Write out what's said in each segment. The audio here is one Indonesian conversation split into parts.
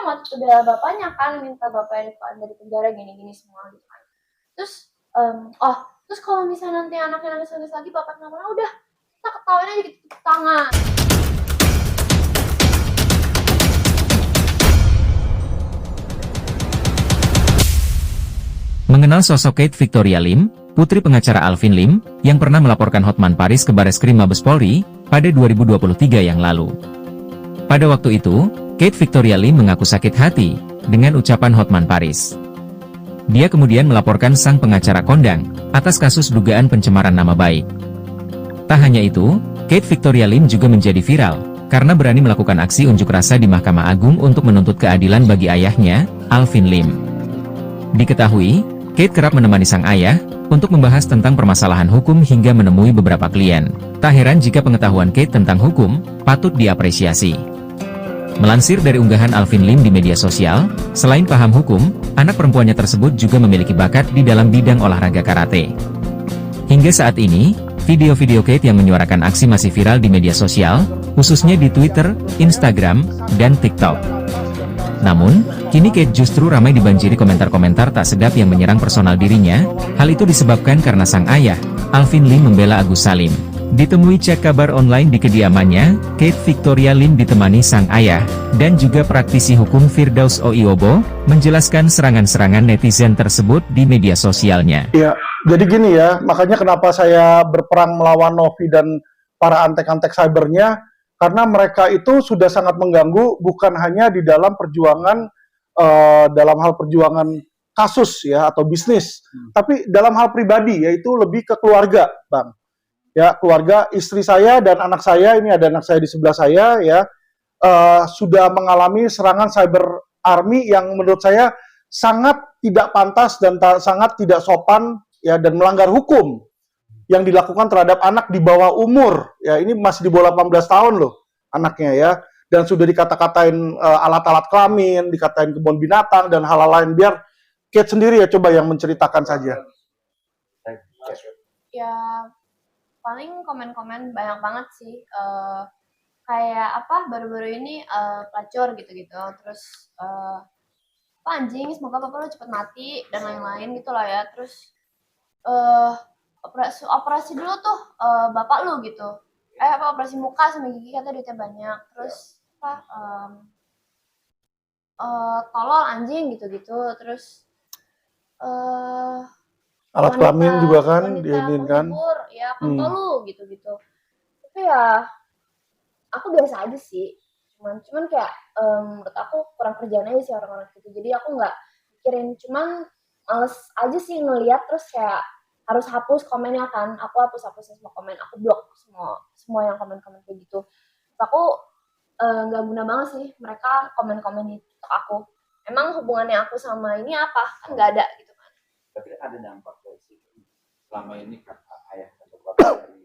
mau bela bapaknya kan, minta bapaknya dikeluarin dari penjara gini-gini semua gitu kan. Terus terus kalau misalnya nanti anaknya nangis-nangis lagi bapak kenapa-napa, udah kita ketawain aja gitu, tepuk tangan. Mengenal sosok Kate Victoria Lim, putri pengacara Alvin Lim, yang pernah melaporkan Hotman Paris ke Bareskrim Mabes Polri pada 2023 yang lalu. Pada waktu itu, Kate Victoria Lim mengaku sakit hati dengan ucapan Hotman Paris. Dia kemudian melaporkan sang pengacara kondang atas kasus dugaan pencemaran nama baik. Tak hanya itu, Kate Victoria Lim juga menjadi viral karena berani melakukan aksi unjuk rasa di Mahkamah Agung untuk menuntut keadilan bagi ayahnya, Alvin Lim. Diketahui, Kate kerap menemani sang ayah untuk membahas tentang permasalahan hukum hingga menemui beberapa klien. Tak heran jika pengetahuan Kate tentang hukum patut diapresiasi. Melansir dari unggahan Alvin Lim di media sosial, selain paham hukum, anak perempuannya tersebut juga memiliki bakat di dalam bidang olahraga karate. Hingga saat ini, video-video Kate yang menyuarakan aksi masih viral di media sosial, khususnya di Twitter, Instagram, dan TikTok. Namun, kini Kate justru ramai dibanjiri komentar-komentar tak sedap yang menyerang personal dirinya. Hal itu disebabkan karena sang ayah, Alvin Lim, membela Agus Salim. Ditemui cek kabar online di kediamannya, Kate Victoria Lim ditemani sang ayah, dan juga praktisi hukum Firdaus Oiobo, menjelaskan serangan-serangan netizen tersebut di media sosialnya. Ya, jadi gini ya, makanya kenapa saya berperang melawan Novi dan para antek-antek cybernya, karena mereka itu sudah sangat mengganggu bukan hanya di dalam perjuangan, dalam hal perjuangan kasus ya atau bisnis, tapi dalam hal pribadi, yaitu lebih ke keluarga, Bang. Ya, keluarga, istri saya dan anak saya, ini ada anak saya di sebelah saya ya, sudah mengalami serangan cyber army yang menurut saya sangat tidak pantas dan sangat tidak sopan ya, dan melanggar hukum yang dilakukan terhadap anak di bawah umur ya. Ini masih di bawah 18 tahun loh anaknya ya, dan sudah dikata-katain alat-alat kelamin, dikatain kebun binatang dan hal-hal lain. Biar Kate sendiri ya coba yang menceritakan saja. Ya paling komen-komen banyak banget sih, kayak apa, baru-baru ini pelacur gitu-gitu, terus anjing semoga bapak lo cepet mati dan lain-lain gitu lah ya. Terus operasi dulu tuh bapak lu gitu, operasi muka sama gigi katanya duitnya banyak. Terus tolol anjing gitu-gitu. Terus Alat kelamin juga kan diinin kan, ya kontol lu gitu-gitu. Tapi ya aku biasa aja sih, cuman kayak menurut aku kurang kerjaan aja sih orang-orang gitu. Jadi aku nggak mikirin, cuman males aja sih ngeliat terus kayak harus hapus komennya kan. Aku hapus semua komen, aku blok semua yang komen-komen kayak gitu. Terus aku nggak guna banget sih mereka komen-komen di TikTok aku. Emang hubungannya aku sama ini apa? Kan nggak ada gitu kan. Tapi ada dampak dari situ. Selama ini kan ayah atau bapak dari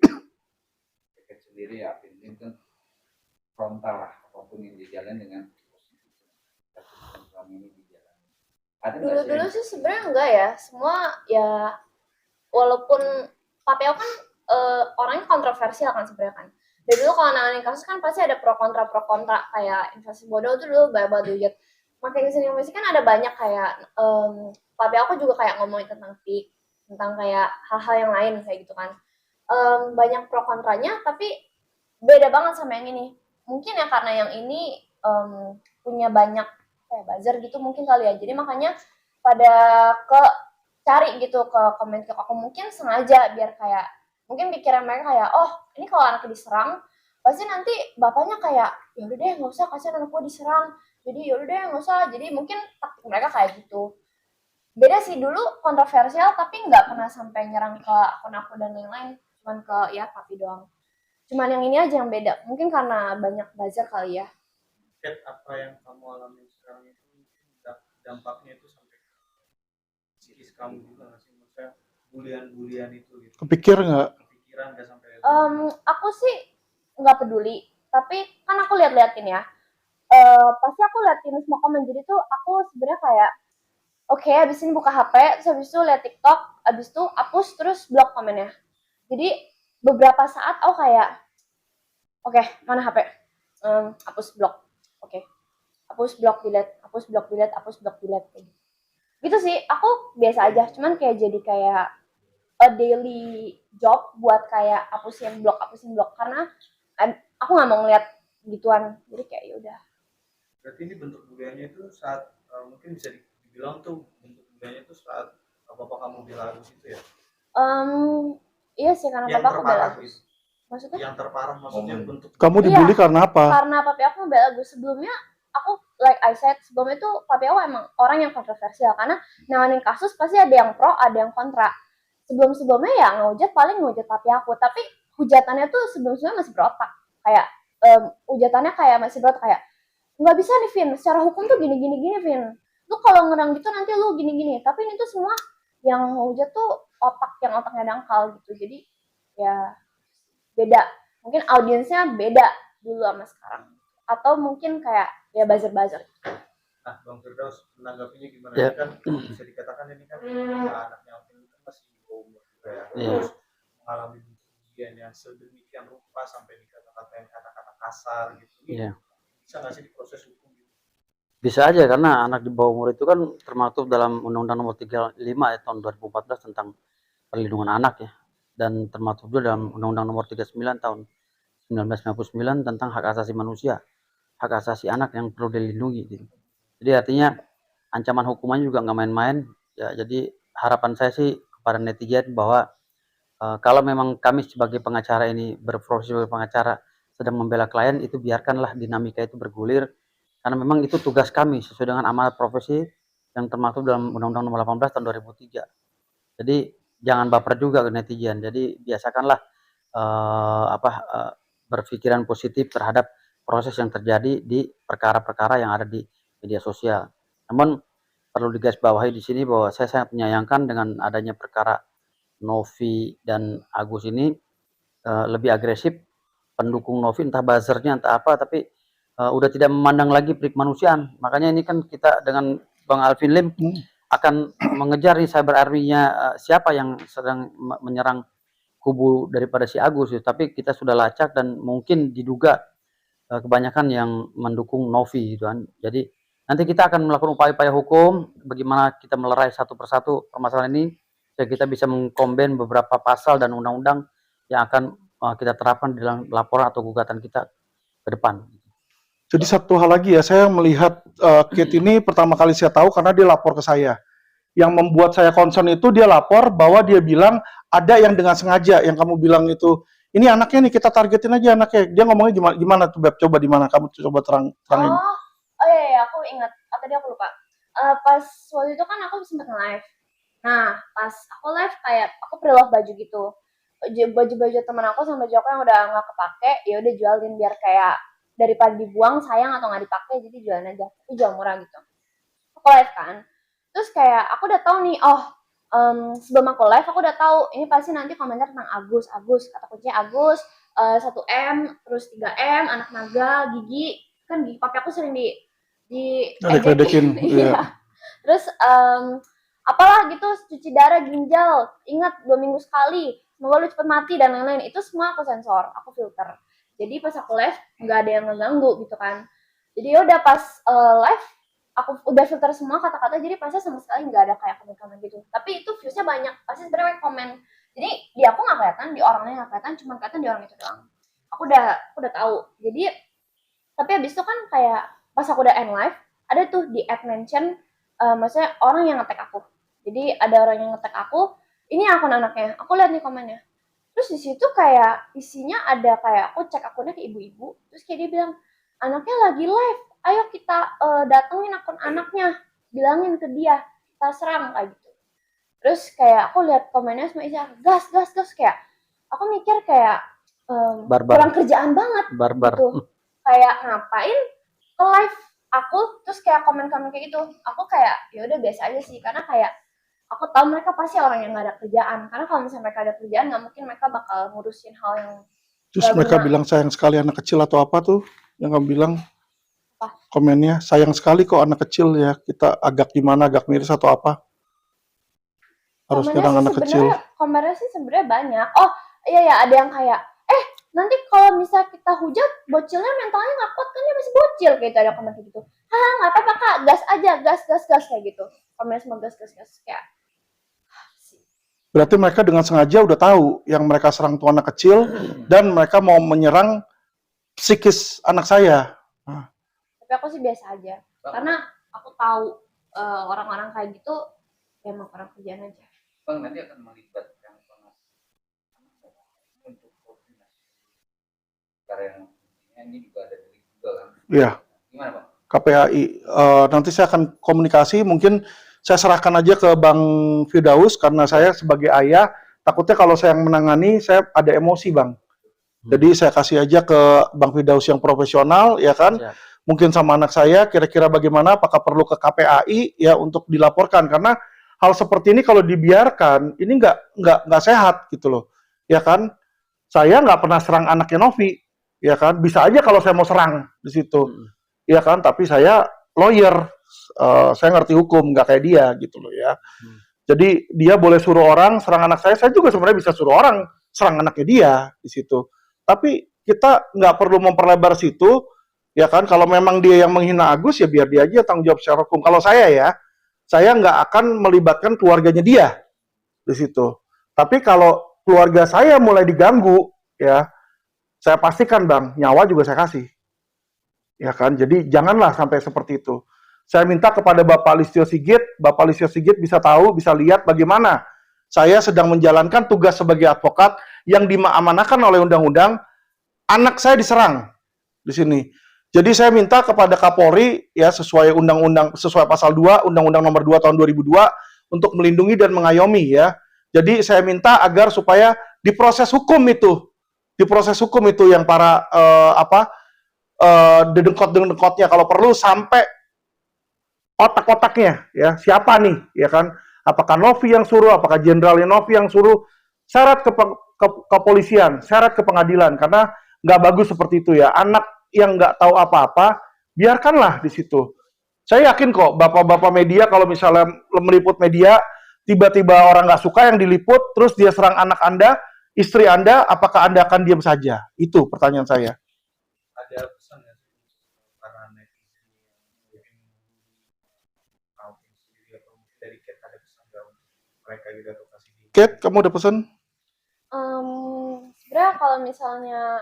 Kate sendiri ya, Alvin kan frontal lah, apapun yang dijalan dengan selama ini dijalan. Dulu sih sebenarnya enggak ya, semua ya, walaupun papi aku kan orangnya kontroversial kan sebenarnya kan. Dari dulu kalau nanganin kasus kan pasti ada pro kontra kayak investasi bodong tuh dulu banyak banget dihujat. Makanya kesini kan ada banyak kayak papi aku juga kayak ngomongin tentang PIK, tentang kayak hal-hal yang lain kayak gitu kan. Banyak pro kontranya, tapi beda banget sama yang ini. Mungkin ya karena yang ini punya banyak kayak buzzer gitu mungkin kali ya. Jadi makanya pada cari gitu ke komen ke aku, mungkin sengaja biar kayak mungkin pikiran mereka kayak, oh ini kalau anaknya diserang pasti nanti bapaknya kayak ya udah deh nggak usah, kasihan anak gue diserang, jadi ya udah deh nggak usah. Jadi mungkin taktik mereka kayak gitu. Beda sih, dulu kontroversial tapi nggak pernah sampai nyerang ke akun aku dan lain-lain, cuman ke ya papi doang. Cuman yang ini aja yang beda, mungkin karena banyak buzzer kali ya. Kate, apa yang kamu alami sekarang itu dampaknya itu sampai ke psikis kamu juga nggak sih? Maksudnya bulian itu gitu. Kepikiran nggak sampai aku sih nggak peduli, tapi kan aku liatin ya, pasti aku liatin semua komen. Jadi tuh aku sebenarnya kayak oke, abis ini buka HP, terus abis itu liat TikTok, abis itu hapus terus blok komennya. Jadi beberapa saat aku kayak oke, mana HP, hapus blok, oke, hapus blok, delete, hapus blok delete kayak gitu. Gitu sih, aku biasa aja, cuman kayak jadi kayak a daily job buat kayak hapusin blok karena aku nggak mau ngeliat gituan, jadi kayak ya udah. Berarti ini bentuk budayanya itu saat mungkin bisa dibilang tuh bentuk budayanya itu saat bapak kamu bela Agus itu ya? Iya sih, karena Yang papa aku bela terparah Agus. gitu. Maksudnya? Yang terparah maksudnya bentuk Kamu Iya. dibully karena apa? Karena papi aku bela Agus. Sebelumnya aku like I said, sebelum itu papi aku emang orang yang kontroversial karena nanganin kasus pasti ada yang pro, ada yang kontra. Sebelumnya ya ngehujat paling ngehujat papi aku, tapi hujatannya tuh sebelumnya masih berotak. Kayak hujatannya kayak masih berotak kayak nggak bisa nih Vin, secara hukum tuh gini Vin. Lu kalau ngerang gitu nanti lu gini. Tapi ini tuh semua yang hujat tuh otaknya dangkal gitu. Jadi ya beda. Mungkin audiensnya beda dulu sama sekarang. Atau mungkin kayak ya buzzer. Nah, Bang Firdaus menanggapinya gimana? Ya. Ini kan bisa dikatakan ini kan anaknya Alvin kan masih di bawah umur juga ya. Iya. Terus mengalami ujian yang sedemikian rupa sampai dikata-katain kata-kata kasar gitu. Iya. Bisa nggak sih diproses hukum gitu? Bisa aja karena anak di bawah umur itu kan termaktub dalam Undang-Undang Nomor 35 ya tahun 2014 tentang perlindungan anak ya, dan termaktub juga dalam Undang-Undang Nomor 39 tahun 1999 tentang hak asasi manusia, hak asasi anak yang perlu dilindungi gitu. Jadi artinya ancaman hukumannya juga nggak main-main ya. Jadi harapan saya sih kepada netizen bahwa kalau memang kami sebagai pengacara ini berprofesi sebagai pengacara sedang membela klien, itu biarkanlah dinamika itu bergulir karena memang itu tugas kami sesuai dengan amanat profesi yang termaktub dalam Undang-Undang Nomor 18 tahun 2003. Jadi jangan baper juga ke netizen. Jadi biasakanlah berpikiran positif terhadap proses yang terjadi di perkara-perkara yang ada di media sosial. Namun perlu digarisbawahi di sini bahwa saya sangat menyayangkan dengan adanya perkara Novi dan Agus ini lebih agresif. Pendukung Novi entah buzzernya entah apa, tapi udah tidak memandang lagi perik kemanusiaan. Makanya ini kan kita dengan Bang Alvin Lim akan mengejar nih cyber army-nya siapa yang sedang menyerang kubu daripada si Agus. Tapi kita sudah lacak dan mungkin diduga kebanyakan yang mendukung Novi gitu kan. Jadi nanti kita akan melakukan upaya-upaya hukum bagaimana kita melerai satu persatu permasalahan ini supaya kita bisa mengkombin beberapa pasal dan undang-undang yang akan kita terapkan dalam laporan atau gugatan kita ke depan. Jadi satu hal lagi ya, saya melihat Kate ini pertama kali saya tahu karena dia lapor ke saya. Yang membuat saya concern itu dia lapor bahwa dia bilang ada yang dengan sengaja, yang kamu bilang itu, ini anaknya nih kita targetin aja anaknya. Dia ngomongnya gimana tuh Beb? Coba di mana? Kamu coba terangin. Oh iya, aku ingat. Tadi aku lupa. Pas waktu itu kan aku sempat nge-live. Nah, pas aku live kayak aku pre-love baju gitu. Baju-baju teman aku sama baju aku yang udah nggak kepake, ya udah jualin biar kayak daripada dibuang sayang atau nggak dipakai, jadi jualin aja. Tapi jual murah gitu. Aku live kan. Terus kayak aku udah tahu nih, sebelum aku live aku udah tahu ini pasti nanti komentar tentang Agus, kata kuncinya Agus, 1M, terus 3M, anak naga, gigi, kan gigi papi aku sering di Ledekin. Iya. Terus apalah gitu, cuci darah, ginjal, ingat 2 minggu sekali, semoga lu cepet mati dan lain-lain. Itu semua aku sensor, aku filter. Jadi pas aku live nggak ada yang ngeganggu gitu kan. Jadi udah pas live aku udah filter semua kata-kata, jadi pasti sama sekali nggak ada kayak komen-komen gitu. Tapi itu viewsnya banyak, pasti sebenarnya komen. Jadi di aku nggak kelihatan, di orangnya nggak kelihatan, cuma kelihatan di orang itu doang. Aku udah tahu. Jadi tapi abis itu kan kayak pas aku udah end live, ada tuh di add mention, maksudnya orang yang nge-tag aku. Jadi ada orang yang nge-tag aku, ini akun anaknya. Aku lihat nih komennya. Terus di situ kayak isinya ada kayak aku cek akunnya ke ibu-ibu, terus kayak dia bilang anaknya lagi live, ayo kita datengin akun anaknya, bilangin ke dia, kita serang kayak gitu. Terus kayak aku lihat komennya semua isinya gas kayak aku mikir kayak kurang kerjaan banget gitu. Kayak ngapain ke live aku terus kayak komen kayak gitu. Aku kayak ya udah biasa aja sih, karena kayak aku tahu mereka pasti orang yang nggak ada kerjaan. Karena kalau misalnya mereka ada kerjaan, nggak mungkin mereka bakal ngurusin hal yang terus mereka bilang sayang sekali anak kecil atau apa tuh yang kamu bilang? Apa? Komennya sayang sekali kok anak kecil ya, kita agak gimana, agak miris atau apa? Harus nyerang anak kecil. Komennya sih sebenarnya banyak. Oh iya ya, ada yang kayak nanti kalau misalnya kita hujat bocilnya mentalnya nggak kuat kan dia masih bocil gitu, ada komen kayak gitu. Ah nggak apa-apa kak, gas aja, gas kayak gitu, komen semua gas kayak Berarti mereka dengan sengaja udah tahu yang mereka serang itu anak kecil dan mereka mau menyerang psikis anak saya. Nah, tapi aku sih biasa aja karena aku tahu orang-orang kayak gitu ya emang orang kerjaan aja. Bang nanti akan melibatkan Komnas untuk koordinasi karena yang ini juga ada delik juga kan. iya, Gimana bang? KPAI. Nanti saya akan komunikasi, mungkin saya serahkan aja ke Bang Firdaus karena saya sebagai ayah takutnya kalau saya yang menangani saya ada emosi Bang. Jadi saya kasih aja ke Bang Firdaus yang profesional ya kan. Siap. Mungkin sama anak saya kira-kira bagaimana, apakah perlu ke KPAI ya untuk dilaporkan karena hal seperti ini kalau dibiarkan ini nggak sehat gitu loh ya kan. Saya nggak pernah serang anaknya Novi ya kan, bisa aja kalau saya mau serang di situ ya kan, tapi saya lawyer, saya ngerti hukum nggak kayak dia gitu loh ya. Jadi dia boleh suruh orang serang anak saya juga sebenarnya bisa suruh orang serang anaknya dia di situ. Tapi kita nggak perlu memperlebar situ, ya kan? Kalau memang dia yang menghina Agus, ya biar dia aja tanggung jawab secara hukum. Kalau saya ya, saya nggak akan melibatkan keluarganya dia di situ. Tapi kalau keluarga saya mulai diganggu, ya, saya pastikan Bang, nyawa juga saya kasih. Ya kan? Jadi janganlah sampai seperti itu. Saya minta kepada Bapak Listio Sigit bisa tahu, bisa lihat bagaimana saya sedang menjalankan tugas sebagai advokat yang diamanahkan oleh undang-undang, anak saya diserang di sini. Jadi saya minta kepada Kapolri ya sesuai undang-undang, sesuai pasal 2 Undang-Undang Nomor 2 tahun 2002 untuk melindungi dan mengayomi ya. Jadi saya minta agar supaya diproses hukum itu yang para dedengkot-dedengkotnya kalau perlu sampai otak-otaknya ya, siapa nih ya kan, apakah Novi yang suruh, apakah Jenderal Novi yang suruh, syarat ke kepolisian, syarat ke pengadilan, karena nggak bagus seperti itu ya, anak yang nggak tahu apa-apa biarkanlah di situ. Saya yakin kok bapak-bapak media kalau misalnya meliput media tiba-tiba orang nggak suka yang diliput terus dia serang anak Anda, istri Anda, apakah Anda akan diam saja? Itu pertanyaan saya. Ada pesan ya para netizen yang mungkin Alvin sendiri atau mungkin dari Cat ada pesan nggak untuk mereka gitu atau kasih di Kate, kamu udah pesen? Sebenarnya kalau misalnya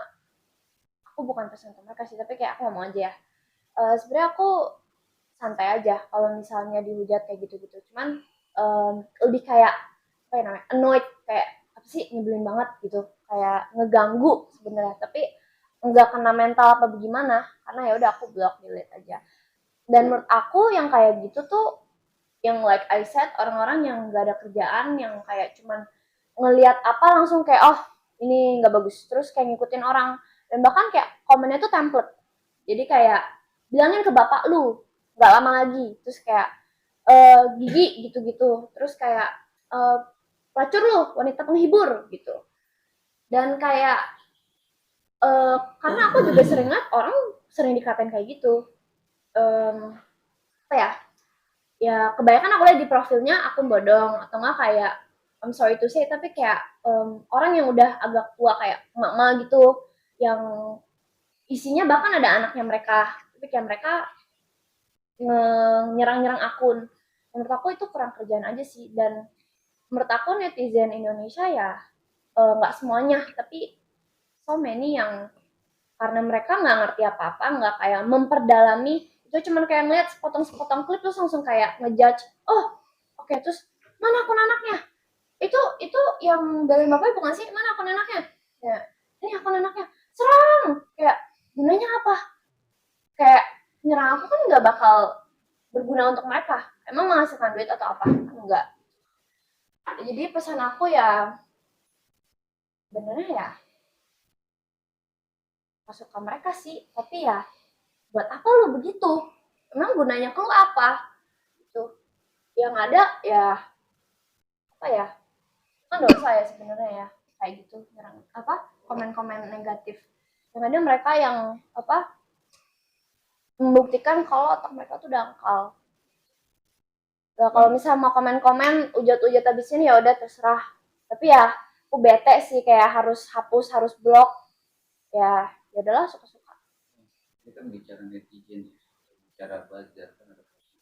aku bukan pesan ke mereka sih, tapi kayak aku ngomong aja ya. Sebenarnya aku santai aja kalau misalnya dihujat kayak gitu-gitu. Cuman lebih kayak apa ya namanya, annoyed, kayak apa sih, nyebelin banget gitu, kayak ngeganggu sebenarnya. Tapi nggak kena mental apa bagaimana, karena ya udah aku block, delete aja. Dan menurut aku yang kayak gitu tuh, yang like I said, orang-orang yang nggak ada kerjaan, yang kayak cuman ngelihat apa langsung kayak oh ini nggak bagus, terus kayak ngikutin orang, dan bahkan kayak komennya tuh template, jadi kayak bilangin ke bapak lu nggak lama lagi, terus kayak gigi gitu-gitu, terus kayak pelacur lu, wanita penghibur gitu. Dan kayak karena aku juga sering lihat orang sering dikatain kayak gitu, apa ya, ya kebanyakan aku lihat di profilnya akun bodong atau enggak kayak I'm sorry to say, tapi kayak orang yang udah agak tua kayak emak-emak gitu, yang isinya bahkan ada anaknya mereka, tapi kayak mereka nyerang-nyerang akun. Menurut aku itu kurang kerjaan aja sih. Dan menurut aku netizen Indonesia ya nggak semuanya, tapi so many yang karena mereka nggak ngerti apa-apa, nggak kayak memperdalami, itu cuman kayak ngeliat sepotong-sepotong klip terus langsung kayak ngejudge, oh oke, terus mana akun anaknya, itu yang dari bapaknya bukan sih, mana akun anaknya, ya ini akun anaknya, serang, kayak gunanya apa, kayak nyerang aku kan nggak bakal berguna untuk mereka, emang menghasilkan duit atau apa, enggak. Jadi pesan aku ya benernya ya masuk ke mereka sih, tapi ya buat apa lu begitu, emang gunanya ke lu apa gitu, yang ada ya apa ya, kan dosa ya sebenarnya ya kayak gitu, nyerang apa, komen-komen negatif, yang ada mereka yang apa membuktikan kalau otak mereka tuh dangkal. Nah, kalau misalnya mau komen-komen ujat-ujat abisin ya udah terserah, tapi ya aku bete sih kayak harus hapus, harus blok, ya udahlah suka-suka. Ini kan bicara netizen, bicara buzzer kan ada proses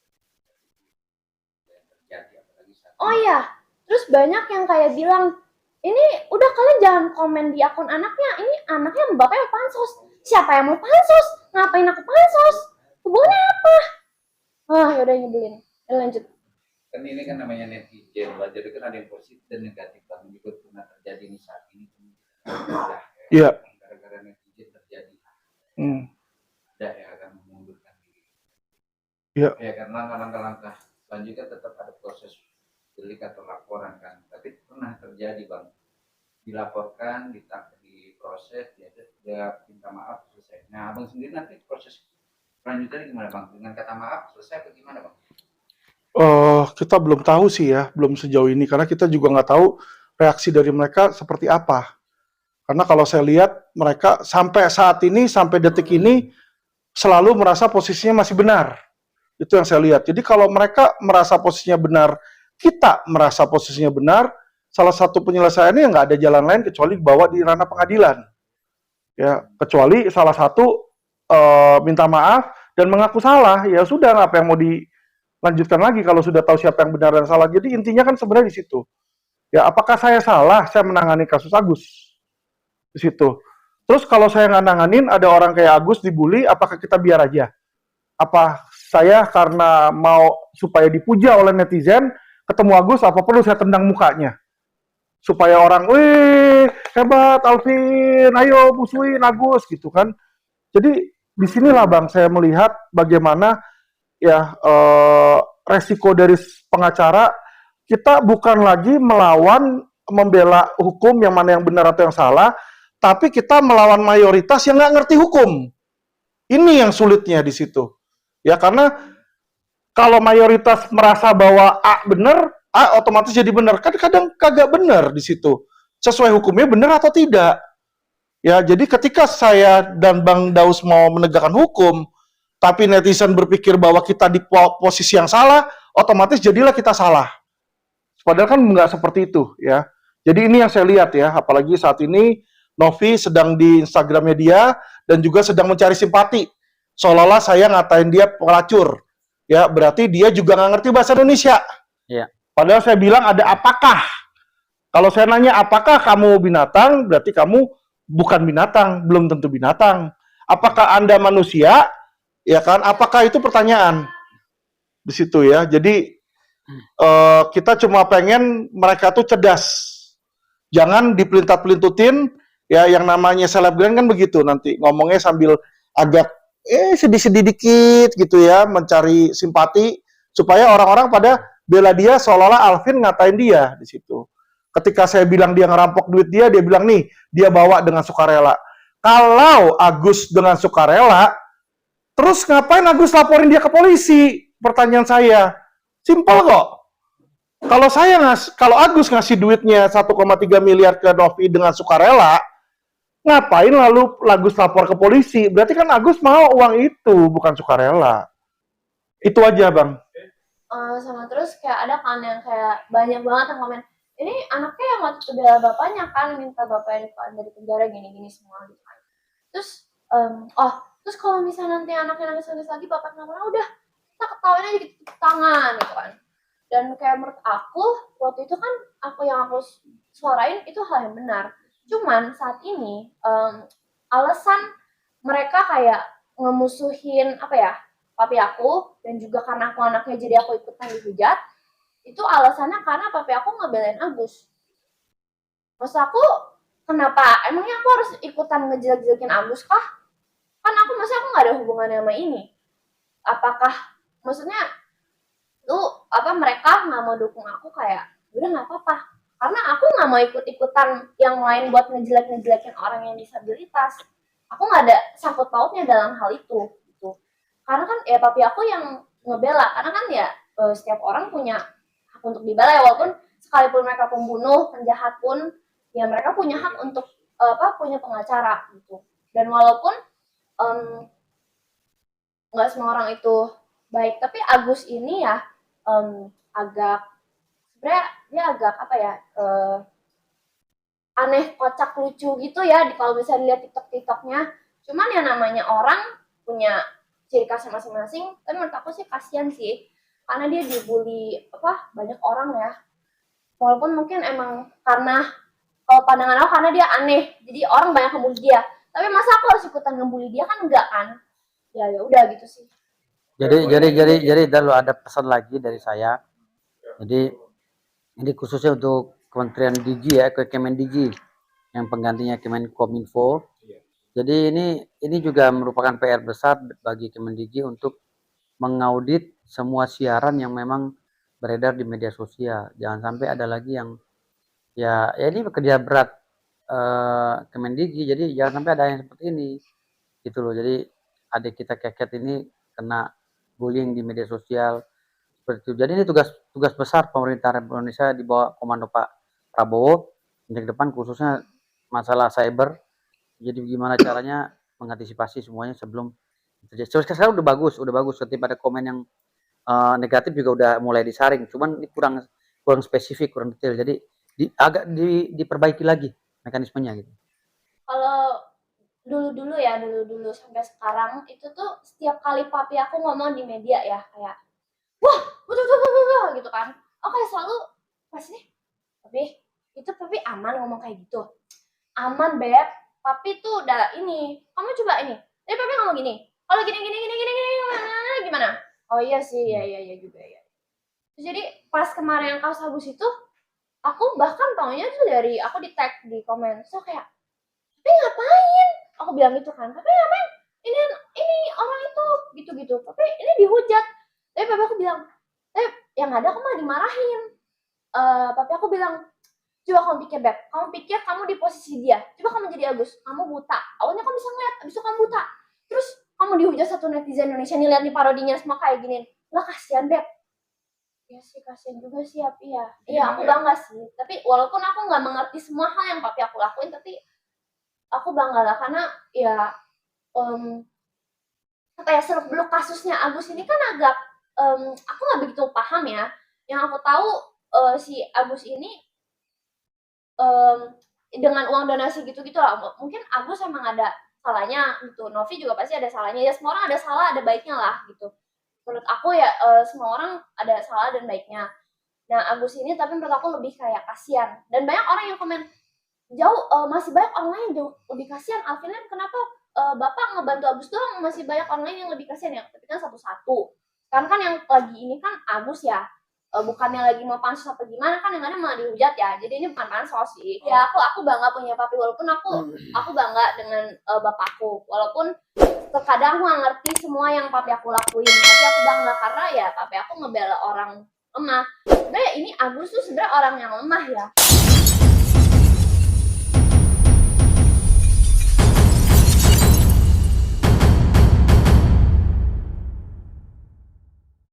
yang terjadi apalagi saat Oh ini. iya, terus banyak yang kayak bilang, ini udah kalian jangan komen di akun anaknya, ini anaknya bapaknya pansos. Siapa yang mau pansos? Ngapain aku pansos? Hubungannya apa? Ah, yaudah nyebelin. Lanjut. Kan ini kan namanya netizen, buzzer itu kan ada yang positif dan negatif, bahkan juga pernah terjadi nih saat ini. Udah, Iya. gara-gara netizen terjadi Hmm. ada yang akan mengundurkan diri. Iya. Ya karena langkah-langkah selanjutnya tetap ada proses delik atau laporan kan, tapi pernah terjadi bang, dilaporkan, diproses, dia minta maaf selesai. Nah abang sendiri nanti proses selanjutnya gimana bang? Dengan kata maaf selesai atau gimana bang? Kita belum tahu sih ya, belum sejauh ini karena kita juga nggak tahu reaksi dari mereka seperti apa. Karena kalau saya lihat mereka sampai saat ini, sampai detik ini selalu merasa posisinya masih benar. Itu yang saya lihat. Jadi kalau mereka merasa posisinya benar, kita merasa posisinya benar, salah satu penyelesaiannya nggak ada jalan lain kecuali bawa di ranah pengadilan. Ya, kecuali salah satu minta maaf dan mengaku salah, ya sudah, apa yang mau dilanjutkan lagi kalau sudah tahu siapa yang benar dan salah. Jadi intinya kan sebenarnya di situ. Ya, apakah saya salah? Saya menangani kasus Agus di situ. Terus kalau saya nggak nanganin, ada orang kayak Agus dibully, apakah kita biar aja? Apa saya karena mau supaya dipuja oleh netizen, ketemu Agus, apa perlu saya tendang mukanya? Supaya orang, wih, hebat Alvin, ayo musuhin Agus, gitu kan. Jadi disinilah Bang, saya melihat bagaimana ya resiko dari pengacara, kita bukan lagi melawan membela hukum yang mana yang benar atau yang salah, tapi kita melawan mayoritas yang nggak ngerti hukum. Ini yang sulitnya di situ. Ya karena kalau mayoritas merasa bahwa A benar, A otomatis jadi benar. Kan kadang kagak benar di situ. Sesuai hukumnya benar atau tidak. Ya, jadi ketika saya dan Bang Daus mau menegakkan hukum, tapi netizen berpikir bahwa kita di posisi yang salah, otomatis jadilah kita salah. Padahal kan nggak seperti itu, ya. Jadi ini yang saya lihat ya, apalagi saat ini Novi sedang di Instagramnya dia dan juga sedang mencari simpati. Seolah-olah saya ngatain dia pelacur. Ya, berarti dia juga nggak ngerti bahasa Indonesia. Iya. Padahal saya bilang ada apakah. Kalau saya nanya apakah kamu binatang, berarti kamu bukan binatang, belum tentu binatang. Apakah Anda manusia? Ya kan? Apakah itu pertanyaan di situ ya. Jadi kita cuma pengen mereka tuh cerdas. Jangan dipelintat-pelintutin, ya yang namanya selebgram kan begitu nanti ngomongnya sambil agak sedih-sedih dikit gitu ya, mencari simpati supaya orang-orang pada bela dia seolah-olah Alvin ngatain dia di situ. Ketika saya bilang dia ngerampok duit dia bilang nih, dia bawa dengan sukarela. Kalau Agus dengan sukarela, terus ngapain Agus laporin dia ke polisi? Pertanyaan saya. Simpel kok. Kalau Agus ngasih duitnya 1,3 miliar ke Novi dengan sukarela, ngapain lalu Agus lapor ke polisi? Berarti kan Agus mau uang itu, bukan sukarela. Itu aja, Bang. Sama terus kayak ada kan yang kayak banyak banget yang komen, ini anaknya yang waktu itu bela bapaknya kan, minta bapaknya dari penjara gini-gini semua gitu kan. Terus, terus kalau misalnya nanti anaknya nangis-nangis lagi, bapaknya ngomong, udah kita ketawain aja gitu tangan gitu kan. Dan kayak menurut aku, waktu itu kan yang aku suarain itu hal yang benar. Cuman saat ini, alasan mereka kayak ngemusuhin apa ya, papi aku, dan juga karena aku anaknya jadi aku ikutan dihujat, itu alasannya karena papi aku ngebelain Agus. Maksud aku, kenapa? Emangnya aku harus ikutan ngejelek-jelekin Agus kah? Kan aku gak ada hubungannya sama ini. Apakah, maksudnya, mereka nggak mau dukung aku kayak, udah nggak apa-apa. Karena aku nggak mau ikut-ikutan yang lain buat ngejelek-ngejelekin orang yang disabilitas. Aku nggak ada sangkut pautnya dalam hal itu. Gitu. Karena kan ya papi aku yang ngebela. Karena kan ya setiap orang punya hak untuk dibela ya, walaupun sekalipun mereka pembunuh, penjahat pun, ya mereka punya hak untuk punya pengacara gitu. Dan walaupun nggak semua orang itu baik, tapi Agus ini ya agak sebenarnya dia agak aneh, kocak, lucu gitu ya kalau bisa dilihat TikToknya. Cuman ya namanya orang punya ciri khas masing-masing. Tapi menurut aku sih kasihan sih, karena dia dibully banyak orang ya. Walaupun mungkin emang karena kalau pandangan aku karena dia aneh, jadi orang banyak ngebully dia. Tapi masa aku harus ikutan ngebully dia, kan enggak kan? Ya udah gitu sih. Jadi dulu ada pesan lagi dari saya. Jadi ini khususnya untuk Kementerian Digi ya, ke Kemendigi yang penggantinya Kemenkominfo. Jadi ini juga merupakan PR besar bagi Kemendigi untuk mengaudit semua siaran yang memang beredar di media sosial. Jangan sampai ada lagi yang ya ini bekerja berat Kemendigi. Jadi jangan sampai ada yang seperti ini gitu loh. Jadi adik kita Keket ini kena bullying di media sosial seperti itu. Jadi ini tugas besar pemerintah Republik Indonesia di bawah komando Pak Prabowo untuk depan, khususnya masalah cyber. Jadi gimana caranya mengantisipasi semuanya sebelum terjadi. Sekarang udah bagus. Ketika ada komen yang negatif juga udah mulai disaring. Cuman ini kurang spesifik, kurang detail. Jadi agak diperbaiki lagi mekanismenya gitu. Kalau dulu sampai sekarang itu tuh setiap kali papi aku ngomong di media ya kayak wah betul gitu kan, oke selalu pasti papi itu papi aman ngomong kayak gitu, aman beb, papi tuh udah ini, kamu coba ini, tapi papi ngomong gini, kalau gini gimana, oh iya sih ya juga ya. Jadi pas kemarin yang kasus Agus itu aku bahkan taunya tuh dari aku di tag di komen, so kayak tapi ngapain, aku bilang gitu kan, tapi ngapain ini orang itu gitu tapi ini dihujat. Tapi papi aku bilang yang ada aku malah dimarahin. Papi aku bilang coba kamu pikir beb, kamu pikir kamu di posisi dia, coba kamu jadi Agus, kamu buta, awalnya kamu bisa ngeliat, abis itu kamu buta, terus kamu dihujat satu netizen Indonesia nih, lihat nih parodinya semua kayak gini, lah kasihan beb. Ya sih kasihan juga sih Api ya. Iya aku bangga sih, tapi walaupun aku nggak mengerti semua hal yang papi aku lakuin, tapi aku bangga lah karena ya seluk beluk kasusnya Agus ini kan agak aku nggak begitu paham ya. Yang aku tahu si Agus ini dengan uang donasi gitu-gitu lah. Mungkin Agus emang ada salahnya gitu. Novi juga pasti ada salahnya. Ya semua orang ada salah, ada baiknya lah gitu. Menurut aku ya semua orang ada salah dan baiknya. Nah Agus ini tapi menurut aku lebih kayak kasihan. Dan banyak orang yang komen jauh masih banyak orang lain yang jauh lebih kasihan. Alvin kenapa bapak ngebantu Agus doang, masih banyak orang lain yang lebih kasihan ya. Tapi kan satu-satu. Sekarang kan yang lagi ini kan Agus ya. Bukannya lagi mau pansos apa gimana, kan yang ada malah dihujat ya. Jadi ini bukan pansos sih. Ya aku bangga punya papi, walaupun aku bangga dengan bapakku. Walaupun terkadang aku gak ngerti semua yang papi aku lakuin. Tapi aku bangga karena ya papi aku ngebela orang lemah. Sebenarnya ini Agus tuh sebenarnya orang yang lemah ya.